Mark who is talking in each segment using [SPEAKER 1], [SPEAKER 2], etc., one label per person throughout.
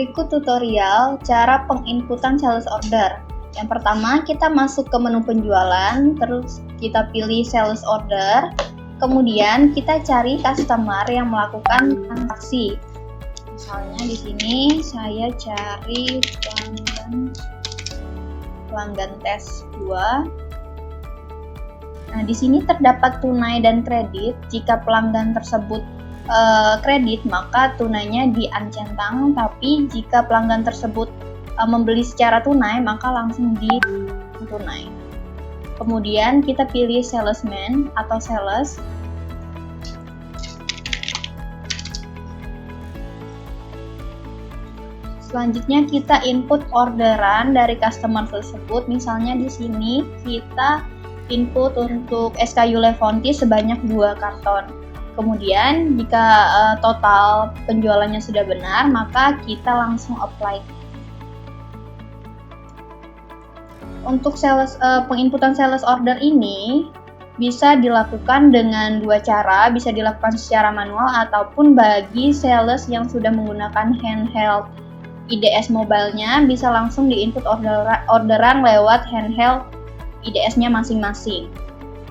[SPEAKER 1] Berikut tutorial cara penginputan sales order. Yang pertama, kita masuk ke menu penjualan, terus kita pilih sales order. Kemudian kita cari customer yang melakukan transaksi. Misalnya di sini saya cari pelanggan tes 2. Nah, di sini terdapat tunai dan kredit. Jika pelanggan tersebut kredit, maka tunainya diuncentang, tapi jika pelanggan tersebut membeli secara tunai, maka langsung di tunai. Kemudian kita pilih salesman atau sales. Selanjutnya kita input orderan dari customer tersebut. Misalnya di sini kita input untuk SKU Levonti sebanyak 2 karton. Kemudian jika total penjualannya sudah benar, maka kita langsung apply. Untuk penginputan sales order ini bisa dilakukan dengan 2 cara, bisa dilakukan secara manual ataupun bagi sales yang sudah menggunakan handheld IDS mobile-nya bisa langsung diinput orderan lewat handheld IDS-nya masing-masing.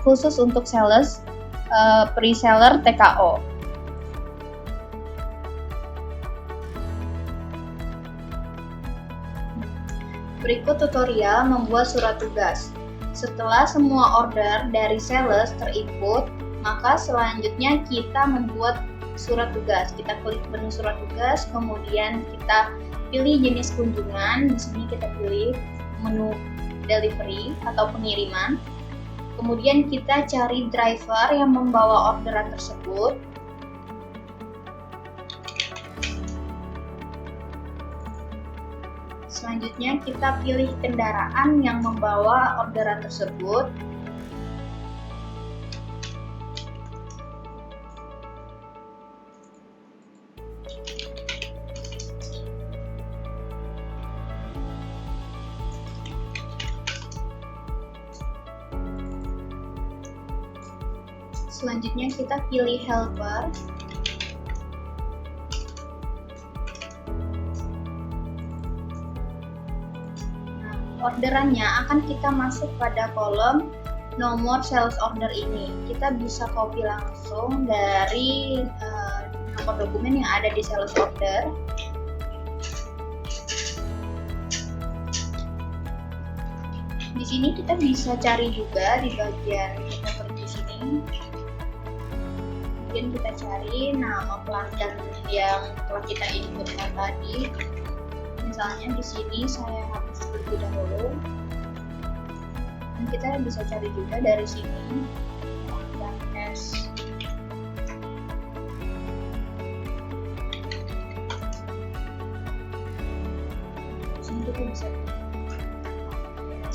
[SPEAKER 1] Khusus untuk sales pre-seller TKO. Berikut tutorial membuat surat tugas. Setelah semua order dari sales terinput, maka selanjutnya kita membuat surat tugas. Kita klik menu surat tugas, kemudian kita pilih jenis kunjungan. Di sini kita pilih menu delivery atau pengiriman. Kemudian kita cari driver yang membawa orderan tersebut. Selanjutnya kita pilih kendaraan yang membawa orderan tersebut. Selanjutnya kita pilih helper. Nah, orderannya akan kita masuk pada kolom nomor sales order ini. Kita bisa copy langsung dari nomor dokumen yang ada di sales order. Di sini kita bisa cari juga di bagian seperti sini. Kemudian kita cari nama pelanggan yang telah kita input tadi. Misalnya di sini saya hapus terlebih dahulu. Dan kita bisa cari juga dari sini pelanggan S. Di sini kita bisa.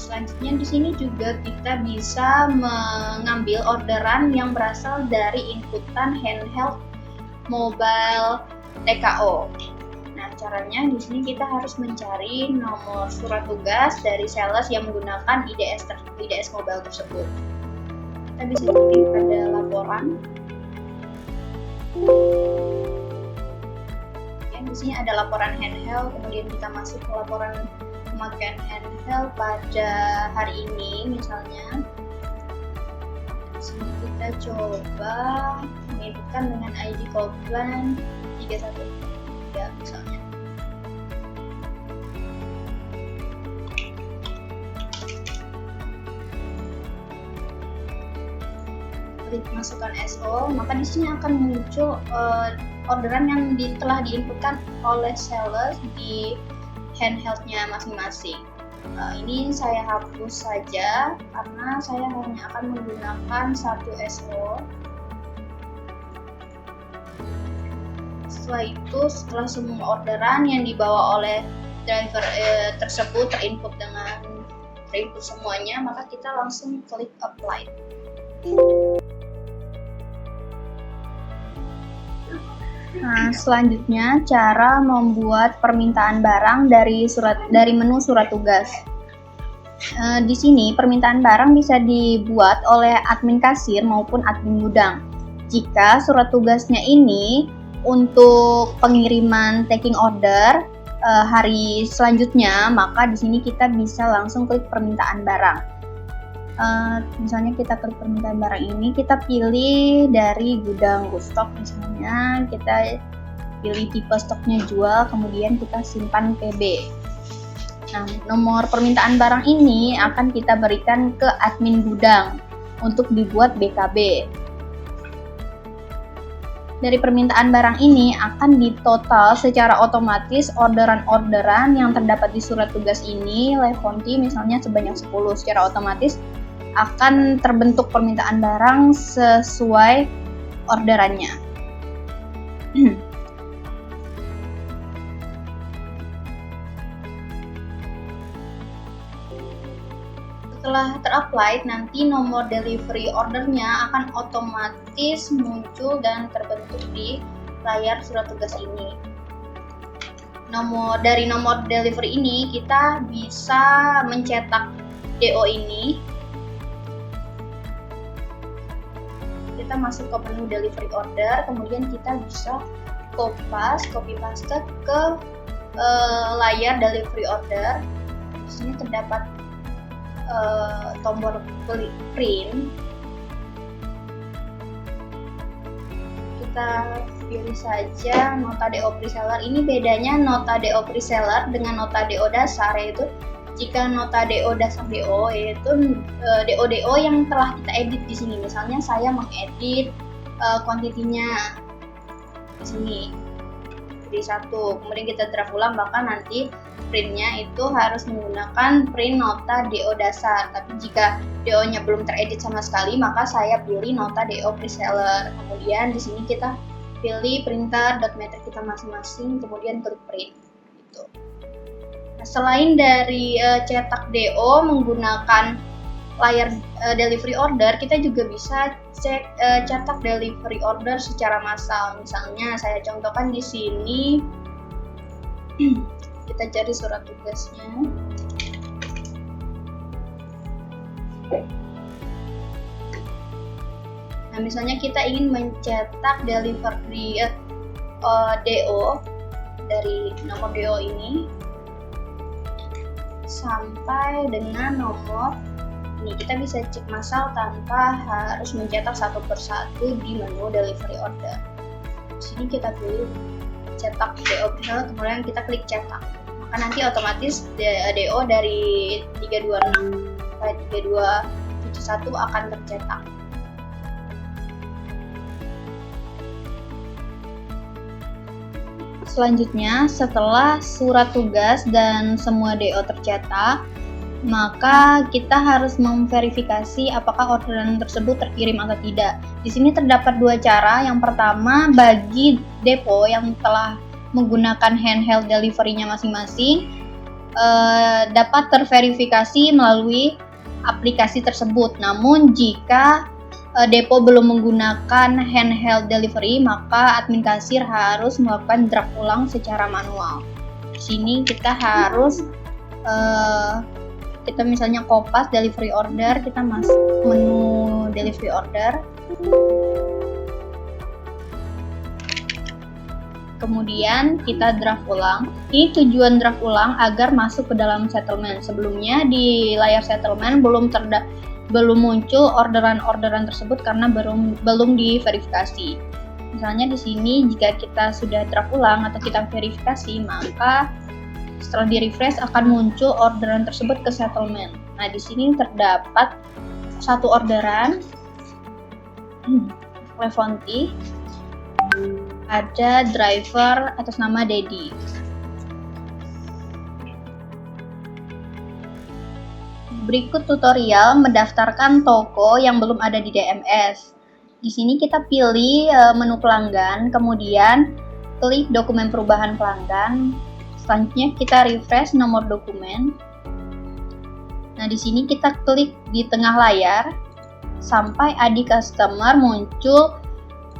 [SPEAKER 1] Selanjutnya di sini juga kita bisa mengambil orderan yang berasal dari inputan handheld mobile TKO. Nah, caranya di sini kita harus mencari nomor surat tugas dari sales yang menggunakan IDS mobile tersebut. Kita bisa pilih pada laporan. Yang di sini ada laporan handheld, kemudian kita masuk ke laporan pemakaian handheld pada hari ini, misalnya. Di sini kita coba menginputkan dengan ID code plan 313 misalnya. Klik masukkan SO, maka di sini akan muncul orderan yang telah diinputkan oleh sales di handheldnya masing-masing. Ini saya hapus saja karena saya hanya akan menggunakan satu SO. Setelah itu, setelah semua orderan yang dibawa oleh driver tersebut terinput semuanya, maka kita langsung klik apply. Nah, selanjutnya cara membuat permintaan barang dari menu surat tugas. Di sini permintaan barang bisa dibuat oleh admin kasir maupun admin gudang. Jika surat tugasnya ini untuk pengiriman taking order, hari selanjutnya, maka di sini kita bisa langsung klik permintaan barang. Misalnya kita klik permintaan barang ini, kita pilih dari gudang stok, misalnya kita pilih tipe stoknya jual, kemudian kita simpan PB. Nah, nomor permintaan barang ini akan kita berikan ke admin gudang untuk dibuat BKB. Dari permintaan barang ini akan ditotal secara otomatis orderan-orderan yang terdapat di surat tugas ini, Lefonti misalnya sebanyak 10, secara otomatis akan terbentuk permintaan barang sesuai orderannya. Setelah ter-apply, nanti nomor delivery ordernya akan otomatis muncul dan terbentuk di layar surat tugas ini. Dari nomor delivery ini kita bisa mencetak DO ini. Kita masuk ke menu delivery order, kemudian kita bisa copy paste ke layar delivery order. Di sini terdapat tombol klik print. Kita pilih saja nota DO preseller. Ini bedanya nota DO preseller dengan nota DO dasar, yaitu jika nota DO dasar DO yaitu DO yang telah kita edit di sini. Misalnya saya mengedit kuantitinya di sini jadi 1, kemudian kita draft ulang, maka nanti printnya itu harus menggunakan print nota DO dasar. Tapi jika DO-nya belum teredit sama sekali, maka saya pilih nota DO preseller. Kemudian di sini kita pilih printer dot metric kita masing-masing, kemudian klik print. Gitu. Nah, selain dari cetak DO menggunakan layar delivery order, kita juga bisa cetak delivery order secara massal. Misalnya saya contohkan di sini. Kita cari surat tugasnya. Nah, misalnya kita ingin mencetak delivery DO dari nomor DO ini sampai dengan nomor ini. Kita bisa cek massal tanpa harus mencetak satu persatu di menu delivery order. Di sini kita pilih cetak DO, kemudian kita klik cetak. Maka nanti otomatis DO dari 326 sampai 3271 akan tercetak. Selanjutnya, setelah surat tugas dan semua DO tercetak, maka kita harus memverifikasi apakah orderan tersebut terkirim atau tidak. Di sini terdapat 2 cara. Yang pertama, bagi depo yang telah menggunakan handheld delivery-nya masing-masing, dapat terverifikasi melalui aplikasi tersebut. Namun jika depo belum menggunakan handheld delivery, maka admin kasir harus melakukan draft ulang secara manual. Di sini kita harus kita misalnya kopas delivery order, kita masuk menu delivery order, kemudian kita draft ulang. Ini tujuan draft ulang agar masuk ke dalam settlement. Sebelumnya di layar settlement belum muncul orderan-orderan tersebut karena belum diverifikasi. Misalnya di sini jika kita sudah draft ulang atau kita verifikasi, maka setelah di-refresh akan muncul orderan tersebut ke settlement. Nah, di sini terdapat 1 orderan Lefonti, ada driver atas nama Dedi. Berikut tutorial mendaftarkan toko yang belum ada di DMS. Di sini kita pilih menu pelanggan, kemudian klik dokumen perubahan pelanggan. Selanjutnya kita refresh nomor dokumen. Nah, di sini kita klik di tengah layar sampai ID customer muncul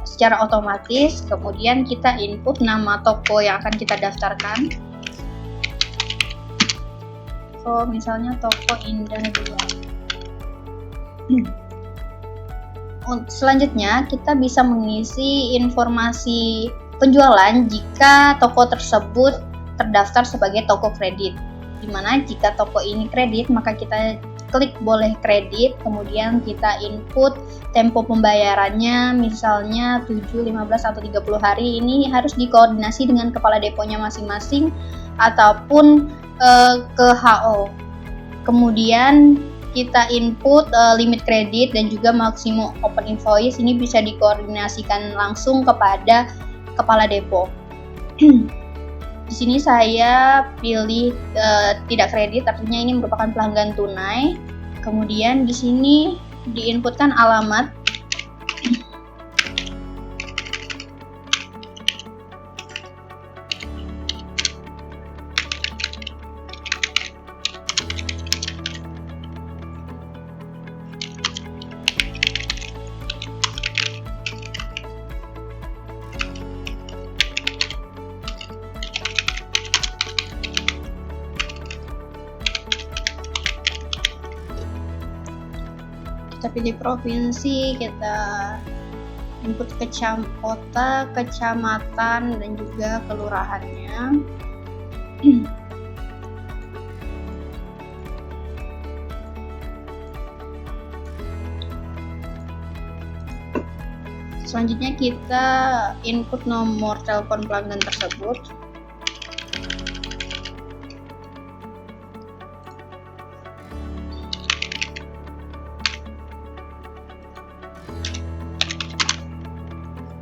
[SPEAKER 1] secara otomatis. Kemudian kita input nama toko yang akan kita daftarkan. So, misalnya toko Indah 2. Selanjutnya kita bisa mengisi informasi penjualan jika toko tersebut terdaftar sebagai toko kredit. Dimana jika toko ini kredit, maka kita klik boleh kredit, kemudian kita input tempo pembayarannya, misalnya 7, 15, atau 30 hari. Ini harus dikoordinasi dengan kepala deponya masing-masing ataupun ke HO. Kemudian kita input limit kredit dan juga maksimum open invoice. Ini bisa dikoordinasikan langsung kepada kepala depo. Di sini saya pilih tidak kredit, artinya ini merupakan pelanggan tunai. Kemudian di sini diinputkan alamat. Kita pilih provinsi, kita input kota, kecamatan, dan juga kelurahannya. Selanjutnya kita input nomor telepon pelanggan tersebut.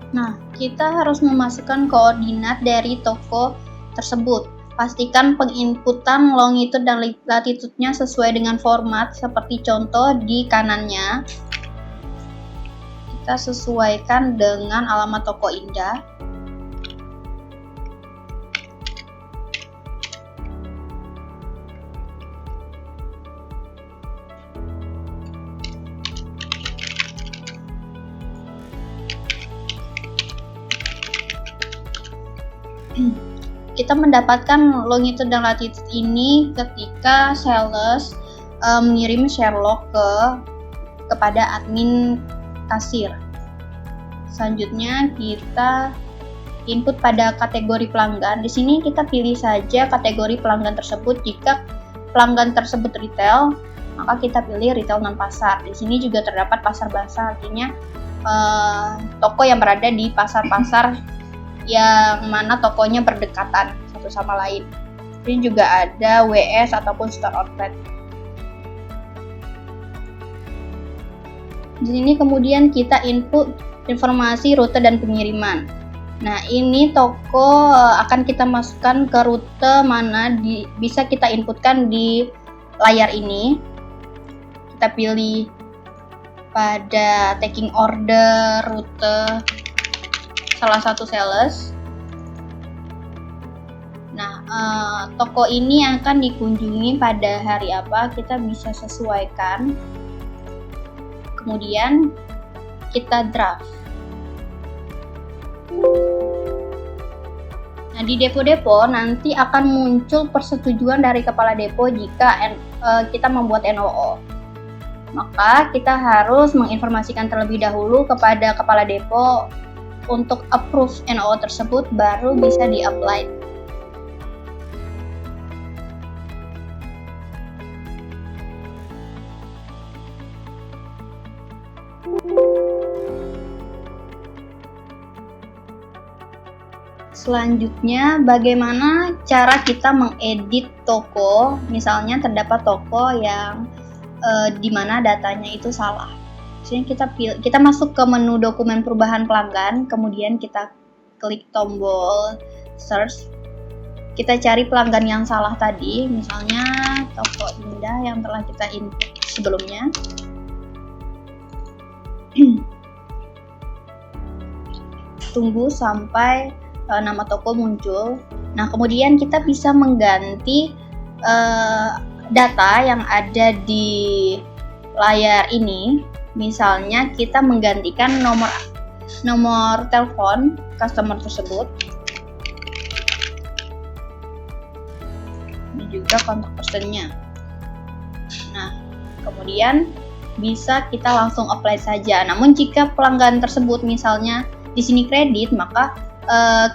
[SPEAKER 1] Nah, kita harus memasukkan koordinat dari toko tersebut. Pastikan penginputan longitude dan latitude-nya sesuai dengan format seperti contoh di kanannya. Kita sesuaikan dengan alamat toko Indah. Kita mendapatkan longitude dan latitude ini ketika sales mengirim Sherlock kepada admin kasir. Selanjutnya kita input pada kategori pelanggan. Di sini kita pilih saja kategori pelanggan tersebut. Jika pelanggan tersebut retail, maka kita pilih retail non pasar. Di sini juga terdapat pasar basah, artinya toko yang berada di pasar-pasar yang mana tokonya berdekatan satu sama lain. Ini juga ada WS ataupun store outlet. Di sini kemudian kita input informasi rute dan pengiriman. Nah, ini toko akan kita masukkan ke rute mana bisa kita inputkan di layar ini. Kita pilih pada taking order rute salah satu sales. Nah, toko ini akan dikunjungi pada hari apa, kita bisa sesuaikan. Kemudian kita draft. Nah, di depo-depo nanti akan muncul persetujuan dari kepala depo jika kita membuat NOO. Maka kita harus menginformasikan terlebih dahulu kepada kepala depo untuk approve NOO tersebut, baru bisa di-apply. Selanjutnya, bagaimana cara kita mengedit toko? Misalnya terdapat toko yang dimana datanya itu salah. Jadi kita masuk ke menu dokumen perubahan pelanggan, kemudian kita klik tombol search. Kita cari pelanggan yang salah tadi, misalnya toko Indah yang telah kita input sebelumnya. Tunggu sampai nama toko muncul. Nah, kemudian kita bisa mengganti data yang ada di layar ini. Misalnya kita menggantikan nomor telepon customer tersebut, dan juga kontak personnya. Nah, kemudian bisa kita langsung apply saja. Namun jika pelanggan tersebut misalnya di sini kredit, maka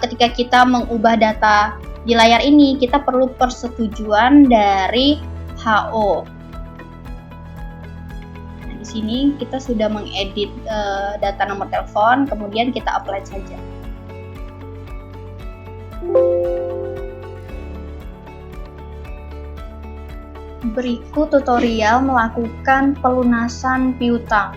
[SPEAKER 1] ketika kita mengubah data di layar ini kita perlu persetujuan dari HO. Nah, di sini kita sudah mengedit data nomor telepon, kemudian kita apply saja. Berikut tutorial melakukan pelunasan piutang.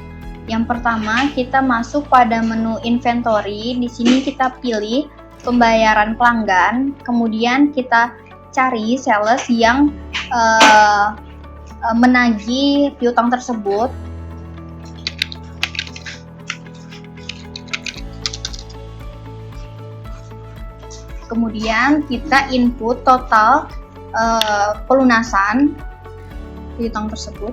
[SPEAKER 1] Yang pertama, kita masuk pada menu inventory. Di sini kita pilih pembayaran pelanggan, kemudian kita cari sales yang menagih piutang tersebut. Kemudian kita input total pelunasan piutang tersebut.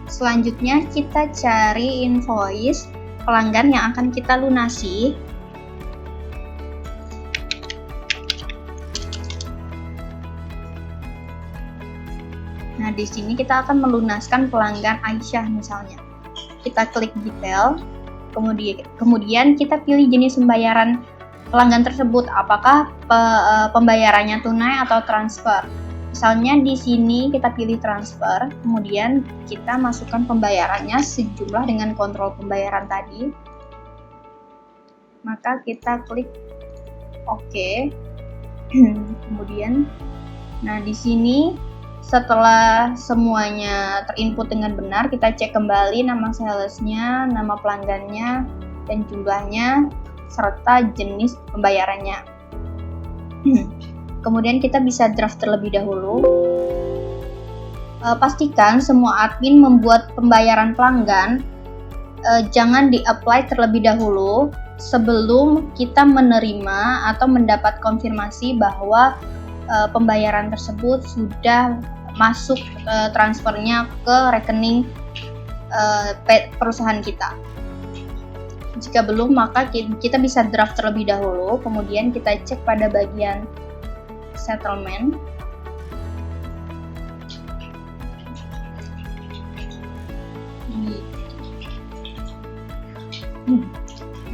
[SPEAKER 1] Selanjutnya kita cari invoice pelanggan yang akan kita lunasi. Nah, di sini kita akan melunaskan pelanggan Aisyah misalnya. Kita klik detail, kemudian kita pilih jenis pembayaran pelanggan tersebut, apakah pembayarannya tunai atau transfer. Misalnya di sini kita pilih transfer, kemudian kita masukkan pembayarannya sejumlah dengan kontrol pembayaran tadi. Maka kita klik OK. Kemudian, nah di sini setelah semuanya terinput dengan benar, kita cek kembali nama salesnya, nama pelanggannya, dan jumlahnya serta jenis pembayarannya. Kemudian kita bisa draft terlebih dahulu. Pastikan semua admin membuat pembayaran pelanggan jangan di-apply terlebih dahulu sebelum kita menerima atau mendapat konfirmasi bahwa pembayaran tersebut sudah masuk transfernya ke rekening perusahaan kita. Jika belum, maka kita bisa draft terlebih dahulu, kemudian kita cek pada bagian settlement.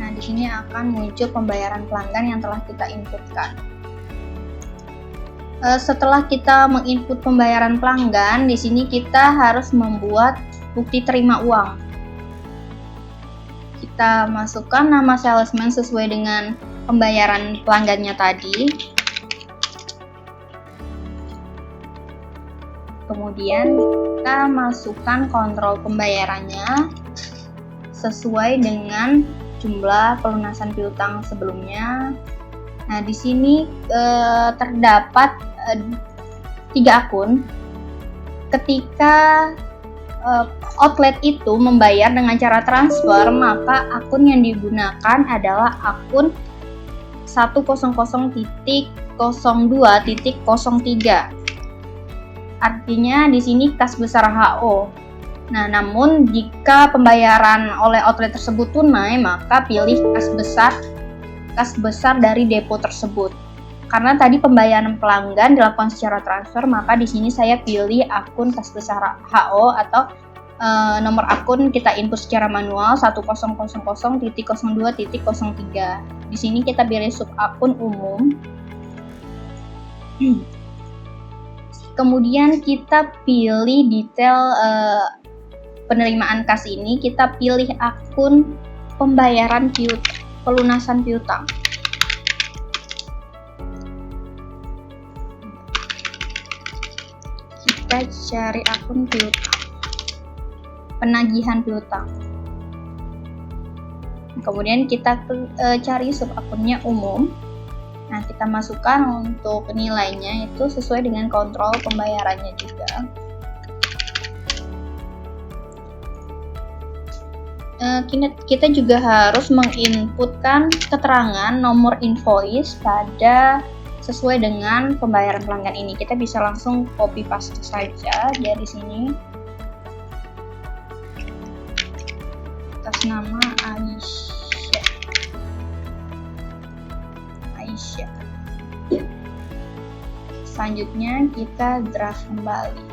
[SPEAKER 1] Nah, di sini akan muncul pembayaran pelanggan yang telah kita inputkan. Setelah kita menginput pembayaran pelanggan, di sini kita harus membuat bukti terima uang. Kita masukkan nama salesman sesuai dengan pembayaran pelanggannya tadi. Kemudian kita masukkan kontrol pembayarannya sesuai dengan jumlah pelunasan piutang sebelumnya. Nah, di sini terdapat 3 akun. Ketika outlet itu membayar dengan cara transfer, maka akun yang digunakan adalah akun 100.02.03. Artinya di sini kas besar HO. Nah, namun jika pembayaran oleh outlet tersebut tunai, maka pilih kas besar dari depo tersebut. Karena tadi pembayaran pelanggan dilakukan secara transfer, maka di sini saya pilih akun kas besar HO atau nomor akun kita input secara manual 100.02.03. Di sini kita pilih sub akun umum. Kemudian kita pilih detail penerimaan kas ini, kita pilih akun pembayaran pelunasan piutang. Kita cari akun piutang, penagihan piutang. Kemudian kita cari sub akunnya umum. Nah, kita masukkan untuk nilainya itu sesuai dengan kontrol pembayarannya juga. Kita juga harus menginputkan keterangan nomor invoice pada sesuai dengan pembayaran pelanggan ini. Kita bisa langsung copy paste saja dari sini. Atas nama Aisyah. Selanjutnya kita draft kembali.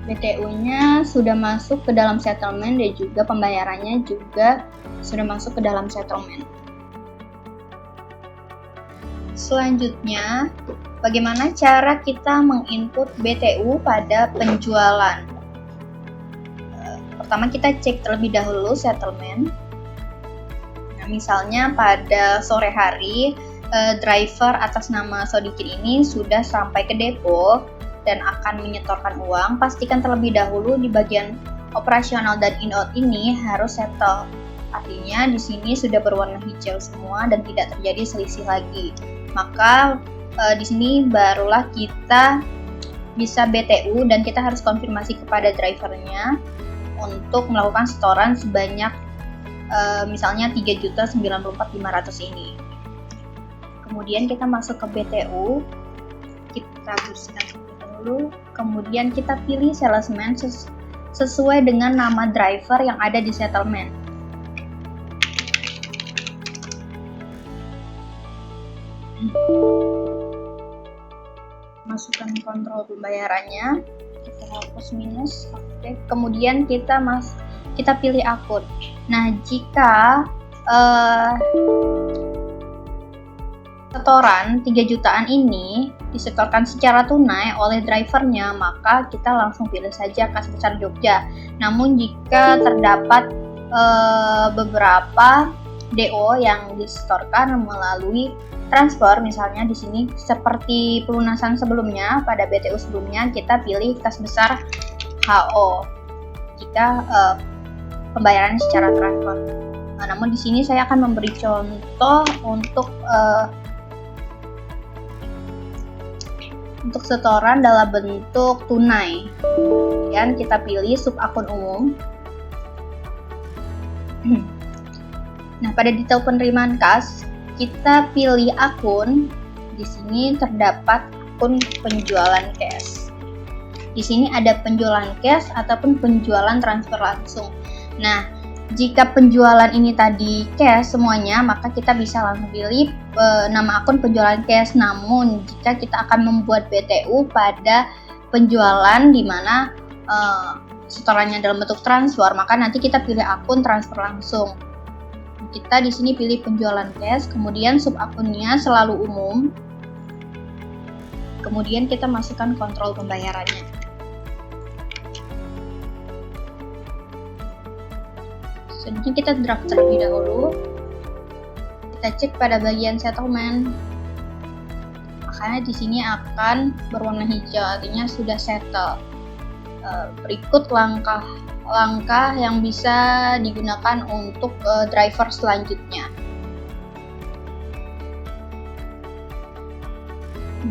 [SPEAKER 1] BTU-nya sudah masuk ke dalam settlement dan juga pembayarannya juga sudah masuk ke dalam settlement. Selanjutnya, bagaimana cara kita menginput BTU pada penjualan? Pertama kita cek terlebih dahulu settlement. Nah, misalnya pada sore hari driver atas nama Sodikin ini sudah sampai ke depo dan akan menyetorkan uang, pastikan terlebih dahulu di bagian operasional dan in-out ini harus settle. Artinya di sini sudah berwarna hijau semua dan tidak terjadi selisih lagi. Maka di sini barulah kita bisa BTU dan kita harus konfirmasi kepada drivernya untuk melakukan setoran sebanyak misalnya 3.094.500 ini. Kemudian kita masuk ke BTU, kita bersihkan dulu, kemudian kita pilih salesman sesuai dengan nama driver yang ada di settlement. Masukkan kontrol pembayarannya, kita hapus minus, oke. Kemudian kita pilih akun. Nah, jika setoran 3 jutaan ini disetorkan secara tunai oleh drivernya, maka kita langsung pilih saja Kas Besar Jogja. Namun jika terdapat beberapa DO yang disetorkan melalui transfer, misalnya di sini seperti pelunasan sebelumnya pada BTU sebelumnya, kita pilih Kas Besar HO jika pembayaran secara transfer. Nah, namun di sini saya akan memberi contoh untuk setoran dalam bentuk tunai. Kemudian kita pilih sub akun umum. Nah, pada detail penerimaan kas, kita pilih akun. Di sini terdapat akun penjualan cash. Di sini ada penjualan cash ataupun penjualan transfer langsung. Nah, jika penjualan ini tadi cash semuanya, maka kita bisa langsung pilih nama akun penjualan cash. Namun, jika kita akan membuat BTU pada penjualan di mana setorannya dalam bentuk transfer, maka nanti kita pilih akun transfer langsung. Kita di sini pilih penjualan cash, kemudian sub akunnya selalu umum. Kemudian kita masukkan kontrol pembayarannya. Selanjutnya kita draft terlebih dahulu. Kita cek pada bagian settlement. Makanya di sini akan berwarna hijau, artinya sudah settle. Berikut langkah yang bisa digunakan untuk driver selanjutnya.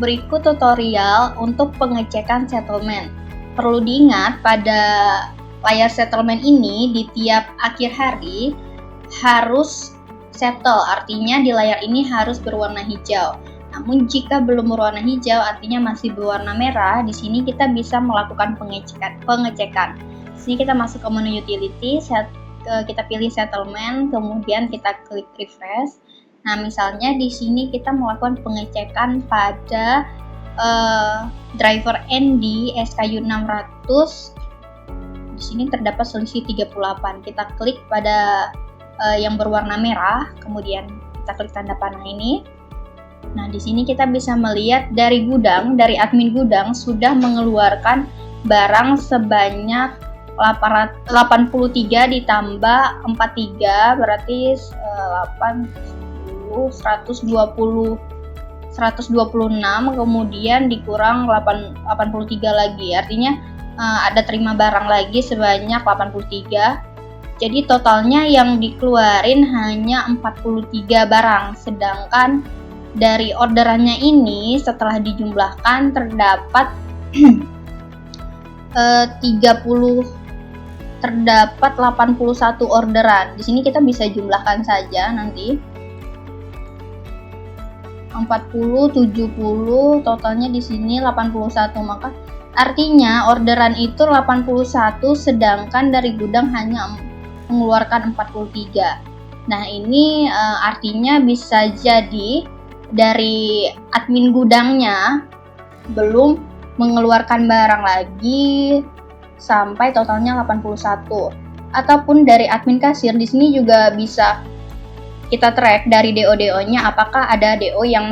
[SPEAKER 1] Berikut tutorial untuk pengecekan settlement. Perlu diingat pada layar settlement ini di tiap akhir hari harus settle, artinya di layar ini harus berwarna hijau. Namun jika belum berwarna hijau, artinya masih berwarna merah, di sini kita bisa melakukan pengecekan. Di sini kita masuk ke menu utility, kita pilih settlement, kemudian kita klik refresh. Nah, misalnya di sini kita melakukan pengecekan pada driver ND SKU 600. Di sini terdapat selisih 38. Kita klik pada yang berwarna merah, kemudian kita klik tanda panah ini. Nah, di sini kita bisa melihat dari admin gudang sudah mengeluarkan barang sebanyak 83 ditambah 43 berarti 126, kemudian dikurang 83 lagi, artinya ada terima barang lagi sebanyak 83. Jadi totalnya yang dikeluarin hanya 43 barang, sedangkan dari orderannya ini setelah dijumlahkan terdapat 81 orderan. Di sini kita bisa jumlahkan saja nanti. 40, 70, totalnya di sini 81. Maka artinya orderan itu 81 sedangkan dari gudang hanya mengeluarkan 43. Nah, ini artinya bisa jadi dari admin gudangnya belum mengeluarkan barang lagi sampai totalnya 81. Ataupun dari admin kasir, di sini juga bisa kita track dari DO-DO-nya apakah ada DO yang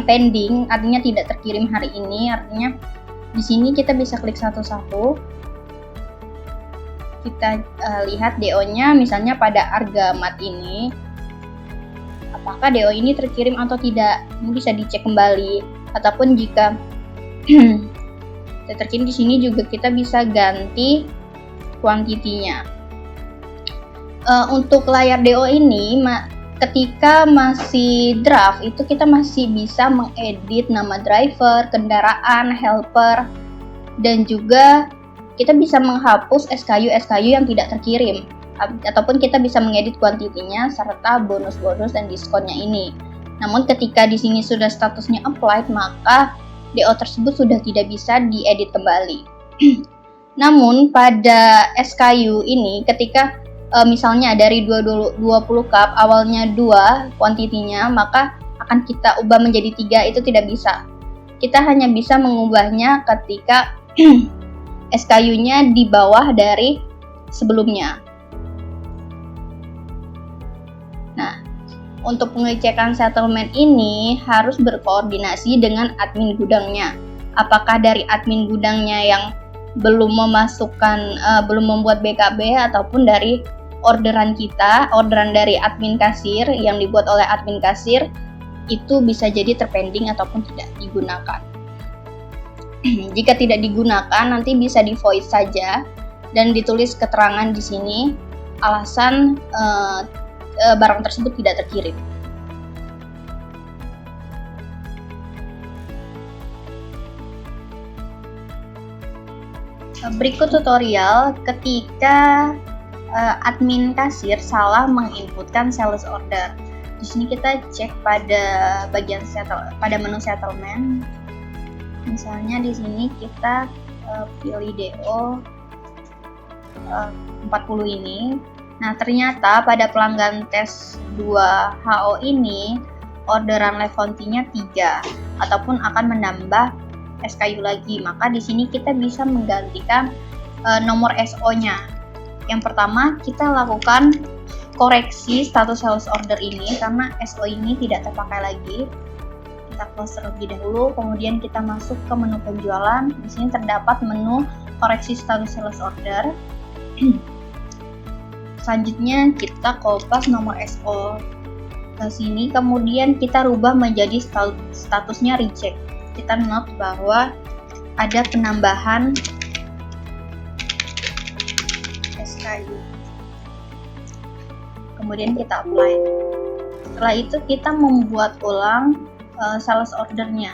[SPEAKER 1] pending, artinya tidak terkirim hari ini. Artinya di sini kita bisa klik satu-satu. Kita lihat DO-nya, misalnya pada Argamat ini, apakah DO ini terkirim atau tidak. Ini bisa dicek kembali. Ataupun jika terkirim, di sini juga kita bisa ganti kuantitinya. Untuk layar DO ini, ketika masih draft itu kita masih bisa mengedit nama driver, kendaraan, helper, dan juga kita bisa menghapus SKU yang tidak terkirim, ataupun kita bisa mengedit kuantitinya serta bonus-bonus dan diskonnya ini. Namun ketika di sini sudah statusnya applied, maka DO tersebut sudah tidak bisa diedit kembali. Namun pada SKU ini, ketika misalnya dari 20 cup awalnya 2 kuantitinya, maka akan kita ubah menjadi 3, itu tidak bisa. Kita hanya bisa mengubahnya ketika SKU-nya di bawah dari sebelumnya. Nah, untuk pengecekan settlement ini harus berkoordinasi dengan admin gudangnya. Apakah dari admin gudangnya yang belum membuat BKB, ataupun dari orderan dari admin kasir yang dibuat oleh admin kasir, itu bisa jadi terpending ataupun tidak digunakan. Jika tidak digunakan, nanti bisa di void saja dan ditulis keterangan di sini alasan barang tersebut tidak terkirim. Berikut tutorial ketika admin kasir salah menginputkan sales order. Di sini kita cek pada bagian pada menu settlement. Misalnya di sini kita pilih DO 40 ini. Nah, ternyata pada pelanggan tes 2 HO ini orderan Levonti-nya 3 ataupun akan menambah SKU lagi. Maka di sini kita bisa menggantikan nomor SO-nya. Yang pertama, kita lakukan koreksi status sales order ini karena SO ini tidak terpakai lagi. Kita close terlebih dahulu, kemudian kita masuk ke menu penjualan. Di sini terdapat menu koreksi status sales order. Selanjutnya kita kopas nomor SO ke sini, kemudian kita rubah menjadi statusnya reject. Kita note bahwa ada penambahan SKU. Kemudian kita apply. Setelah itu kita membuat ulang sales ordernya.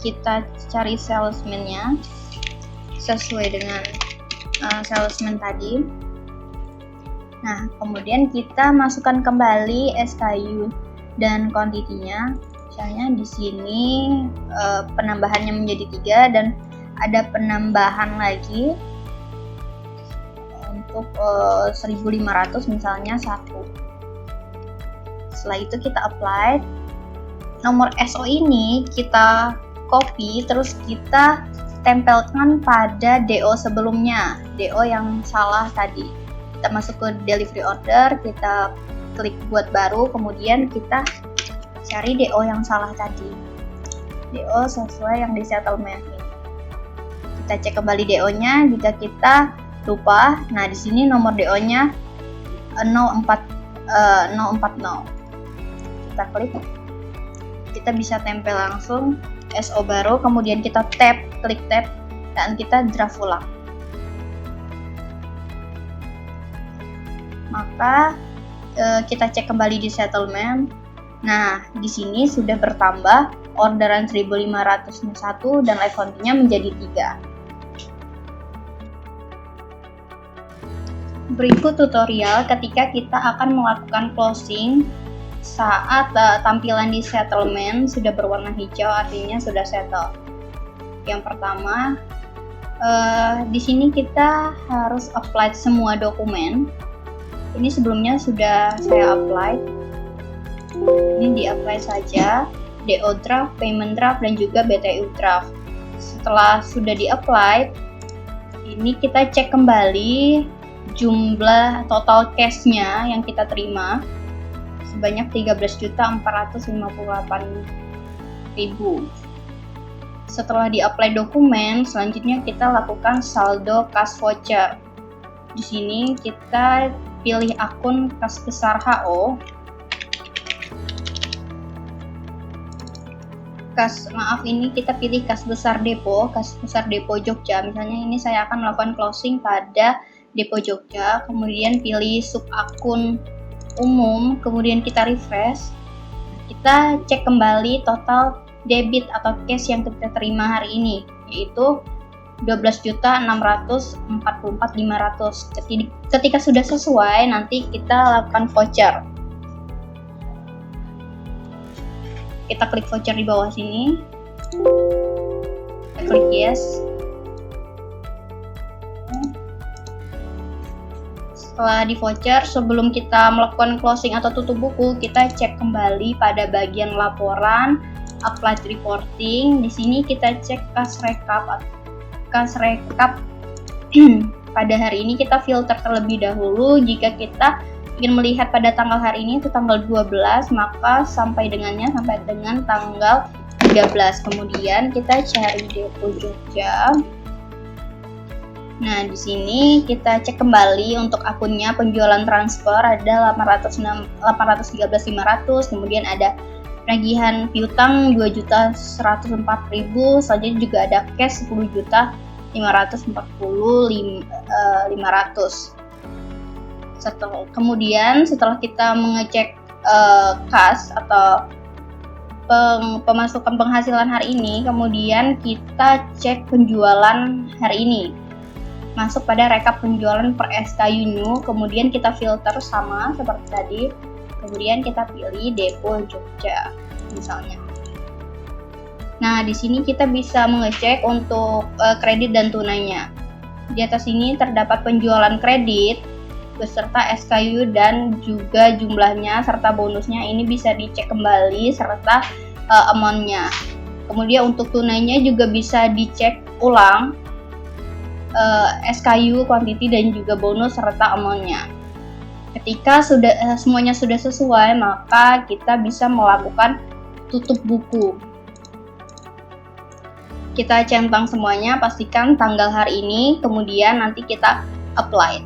[SPEAKER 1] Kita cari salesman-nya sesuai dengan salesman tadi. Nah, kemudian kita masukkan kembali SKU dan kuantitinya. Misalnya di sini penambahannya menjadi 3 dan ada penambahan lagi untuk 1.500 misalnya 1. Setelah itu kita apply. Nomor SO ini kita copy, terus kita tempelkan pada DO sebelumnya, DO yang salah tadi. Kita masuk ke delivery order, kita klik buat baru, kemudian kita cari DO yang salah tadi, DO sesuai yang di settlement ini. Kita cek kembali DO-nya. Jika kita lupa, nah di sini nomor DO-nya 040. Kita klik, kita bisa tempel langsung SO baru, kemudian kita klik tab, dan kita draft ulang. Maka kita cek kembali di settlement. Nah, di sini sudah bertambah orderan 1.501 dan Levonti-nya menjadi 3. Berikut tutorial ketika kita akan melakukan closing saat tampilan di settlement sudah berwarna hijau, artinya sudah settle. Yang pertama, Di sini kita harus apply semua dokumen. Ini sebelumnya sudah saya apply. Ini di-apply saja, DO draft, payment draft, dan juga BTU draft. Setelah sudah di-apply, ini kita cek kembali jumlah total cash-nya yang kita terima sebanyak 13.458.000. Setelah di-apply dokumen, selanjutnya kita lakukan saldo kas voucher. Di sini kita pilih akun kas besar HO. Ini kita pilih kas besar depo Jogja. Misalnya ini saya akan melakukan closing pada depo Jogja, kemudian pilih sub akun umum, kemudian kita refresh. Kita cek kembali total debit atau cash yang kita terima hari ini, yaitu 12.644.500. Ketika sudah sesuai, nanti kita lakukan voucher. Kita klik voucher di bawah sini, kita klik yes. Setelah di voucher, sebelum kita melakukan closing atau tutup buku, kita cek kembali pada bagian laporan applied reporting. Di sini kita cek kas rekap. Pada hari ini kita filter terlebih dahulu. Jika kita ingin melihat pada tanggal hari ini itu tanggal 12, maka sampai dengan tanggal 13. Kemudian kita cari depo Jogja. Nah, di sini kita cek kembali untuk akunnya penjualan transfer ada 813.500, kemudian ada tagihan piutang 2.104.000, selanjutnya juga ada cash 10.540.500. Setelah kita mengecek kas atau pemasukan penghasilan hari ini, kemudian kita cek penjualan hari ini. Masuk pada rekap penjualan per SKU new, kemudian kita filter sama seperti tadi. Kemudian kita pilih depo Jogja misalnya. Nah, di sini kita bisa mengecek untuk kredit dan tunainya. Di atas ini terdapat penjualan kredit beserta SKU dan juga jumlahnya serta bonusnya. Ini bisa dicek kembali serta amount-nya. Kemudian untuk tunainya juga bisa dicek ulang SKU, quantity, dan juga bonus serta amount-nya. Ketika semuanya sudah sesuai, maka kita bisa melakukan tutup buku. Kita centang semuanya, pastikan tanggal hari ini, kemudian nanti kita apply.